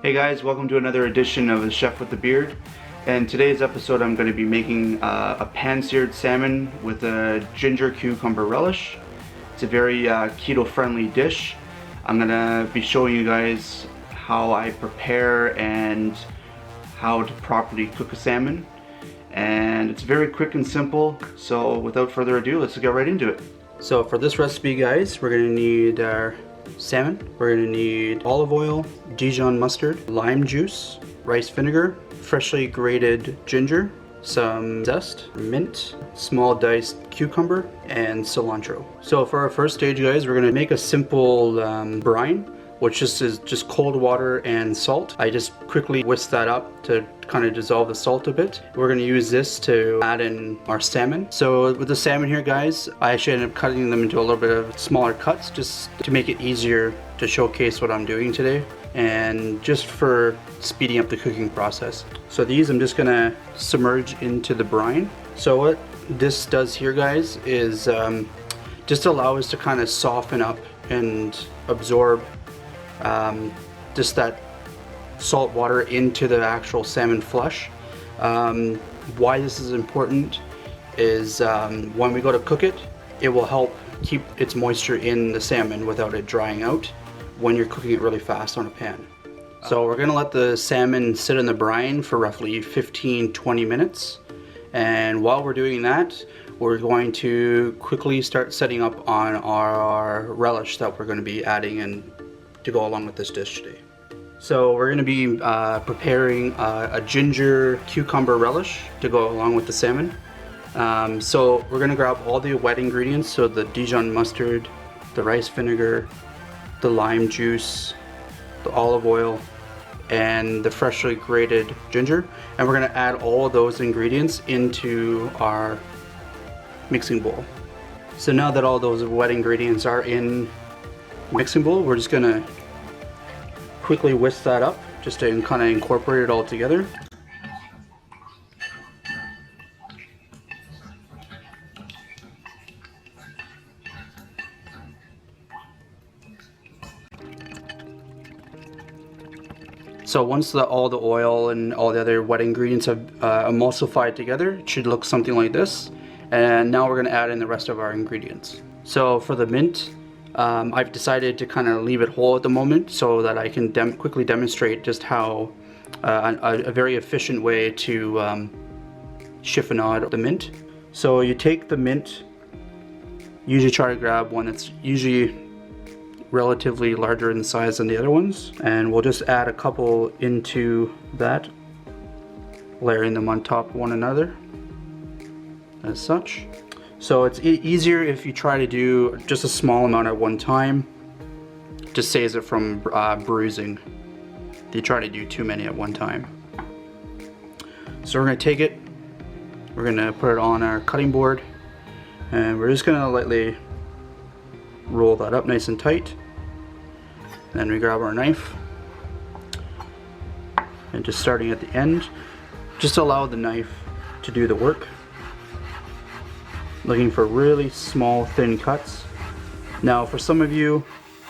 Hey guys, welcome to another edition of The Chef with the Beard. In today's episode I'm going to be making a pan-seared salmon with a ginger cucumber relish. It's a very keto friendly dish. I'm going to be showing you guys how I prepare and how to properly cook a salmon. And it's very quick and simple, so without further ado, let's get right into it. So for this recipe guys, we're going to need our salmon, we're going to need olive oil, Dijon mustard, lime juice, rice vinegar, freshly grated ginger, some zest, mint, small diced cucumber, and cilantro. So for our first stage guys, we're going to make a simple brine, which is just cold water and salt. I just quickly whisk that up to kind of dissolve the salt a bit. We're going to use this to add in our salmon. So with the salmon here guys, I actually ended up cutting them into a little bit of smaller cuts just to make it easier to showcase what I'm doing today and just for speeding up the cooking process. So these I'm just going to submerge into the brine. So what this does here guys is just allow us to kind of soften up and absorb just that salt water into the actual salmon flesh. Why this is important is when we go to cook it, it will help keep its moisture in the salmon without it drying out when you're cooking it really fast on a pan. So we're going to let the salmon sit in the brine for roughly 15-20 minutes, and while we're doing that, we're going to quickly start setting up on our relish that we're going to be adding in to go along with this dish today. So we're going to be preparing a ginger cucumber relish to go along with the salmon. So we're going to grab all the wet ingredients, so the Dijon mustard, the rice vinegar, the lime juice, the olive oil, and the freshly grated ginger, and we're going to add all of those ingredients into our mixing bowl. So now that all those wet ingredients are in mixing bowl, we're just going to quickly whisk that up just to kind of incorporate it all together. So once all the oil and all the other wet ingredients have emulsified together, it should look something like this. And now we're going to add in the rest of our ingredients. So for the mint, I've decided to kind of leave it whole at the moment so that I can quickly demonstrate just how a very efficient way to chiffonade the mint. So you take the mint, usually try to grab one that's usually relatively larger in size than the other ones, and we'll just add a couple into that, layering them on top of one another as such. So it's easier if you try to do just a small amount at one time. Just saves it from bruising if you try to do too many at one time. So we're going to take it, we're going to put it on our cutting board, and we're just going to lightly roll that up nice and tight. Then we grab our knife and just starting at the end, just allow the knife to do the work. Looking for really small thin cuts. Now for some of you,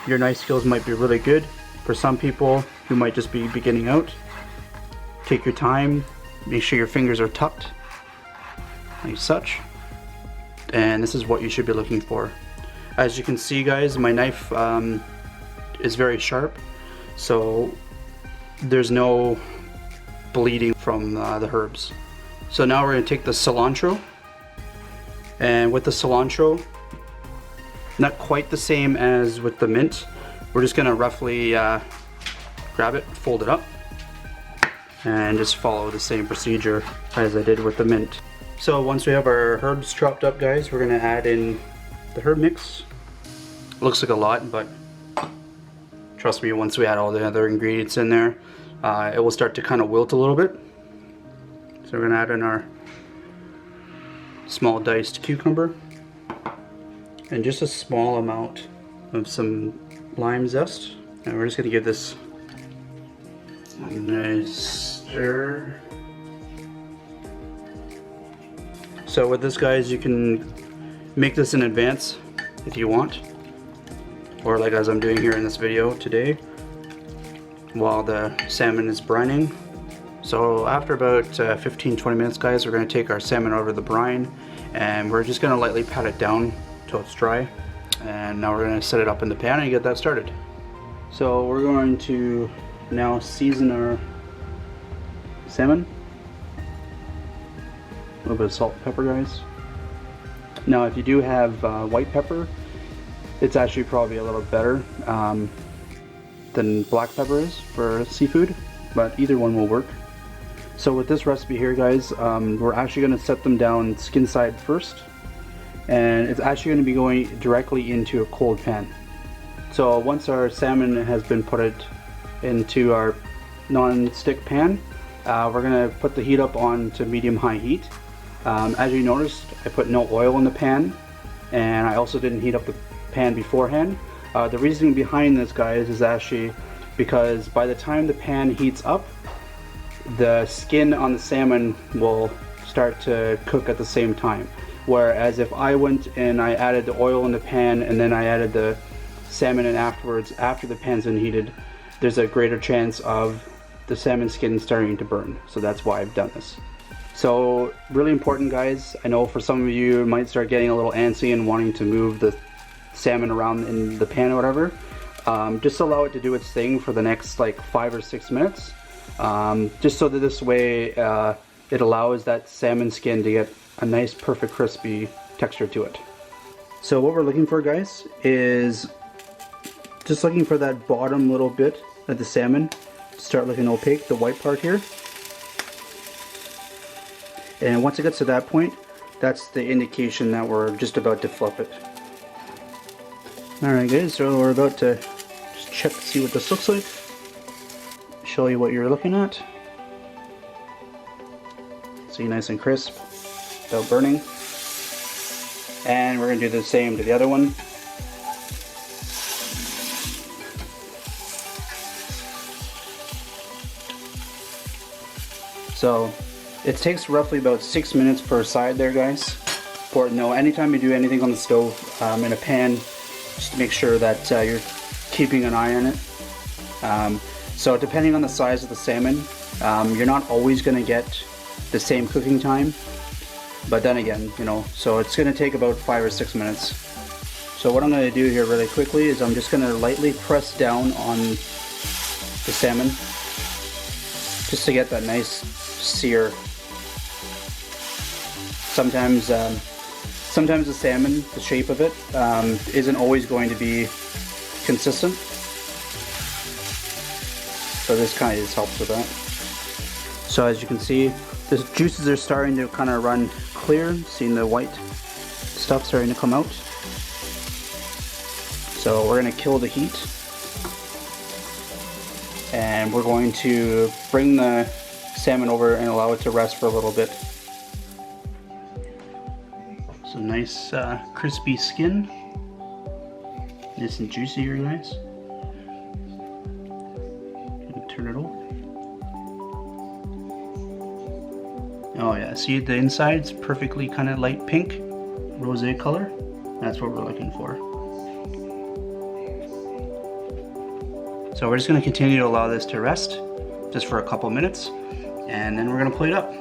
your knife skills might be really good. For some people who might just be beginning out, take your time, make sure your fingers are tucked like such, and this is what you should be looking for. As you can see guys, my knife is very sharp, so there's no bleeding from the herbs. So now we're going to take the cilantro, and with the cilantro, not quite the same as with the mint, we're just going to roughly grab it, fold it up, and just follow the same procedure as I did with the mint. So once we have our herbs chopped up guys, we're going to add in the herb mix. Looks like a lot, but trust me, once we add all the other ingredients in there, it will start to kind of wilt a little bit. So we're going to add in our small diced cucumber and just a small amount of some lime zest, and we're just going to give this a nice stir. So with this guys, you can make this in advance if you want, or like as I'm doing here in this video today, while the salmon is brining. So after about 15-20 minutes, guys, we're going to take our salmon over the brine, and we're just going to lightly pat it down till it's dry. And now we're going to set it up in the pan and get that started. So we're going to now season our salmon. A little bit of salt and pepper, guys. Now if you do have white pepper, it's actually probably a little better than black pepper is for seafood, but either one will work. So with this recipe here, guys, we're actually going to set them down skin side first, and it's actually going to be going directly into a cold pan. So once our salmon has been put into our non-stick pan, we're going to put the heat up on to medium-high heat. As you noticed, I put no oil in the pan, and I also didn't heat up the pan beforehand. The reasoning behind this, guys, is actually because by the time the pan heats up, the skin on the salmon will start to cook at the same time. Whereas if I went and I added the oil in the pan and then I added the salmon in afterwards, after the pan's been heated, there's a greater chance of the salmon skin starting to burn. So that's why I've done this. So really important, guys. I know for some of you might start getting a little antsy and wanting to move the salmon around in the pan or whatever. Just allow it to do its thing for the next like 5 or 6 minutes. Just so that this way it allows that salmon skin to get a nice perfect crispy texture to it. So what we're looking for, guys, is just looking for that bottom little bit of the salmon to start looking opaque, the white part here. And once it gets to that point, that's the indication that we're just about to flip it. Alright, guys, so we're about to just check to see what this looks like. Show you what you're looking at. See, nice and crisp without burning. And we're going to do the same to the other one. So it takes roughly about 6 minutes per side there, guys. Important to know, anytime you do anything on the stove in a pan, just make sure that you're keeping an eye on it. So depending on the size of the salmon, you're not always going to get the same cooking time, but then again, you know, so it's going to take about 5 or 6 minutes. So what I'm going to do here really quickly is I'm just going to lightly press down on the salmon just to get that nice sear. Sometimes the salmon, the shape of it, isn't always going to be consistent. So this kind of just helps with that. So as you can see, the juices are starting to kind of run clear, seeing the white stuff starting to come out. So we're going to kill the heat, and we're going to bring the salmon over and allow it to rest for a little bit. Some nice crispy skin, nice and juicy here, guys. Turn it over. Oh yeah, see the inside's perfectly kind of light pink, rosé color. That's what we're looking for. So we're just going to continue to allow this to rest just for a couple minutes, and then we're going to plate up.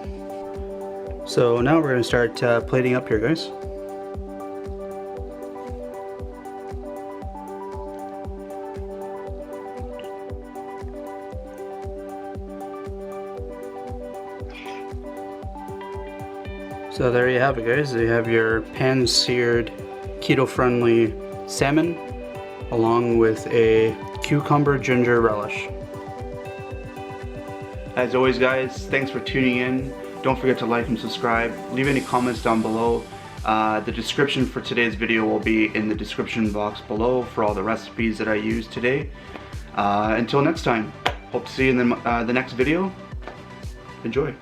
So now we're going to start plating up here, guys. So there you have it, guys. You have your pan-seared, keto-friendly salmon along with a cucumber ginger relish. As always, guys, thanks for tuning in. Don't forget to like and subscribe. Leave any comments down below. The description for today's video will be in the description box below for all the recipes that I used today. Until next time, hope to see you in the next video. Enjoy.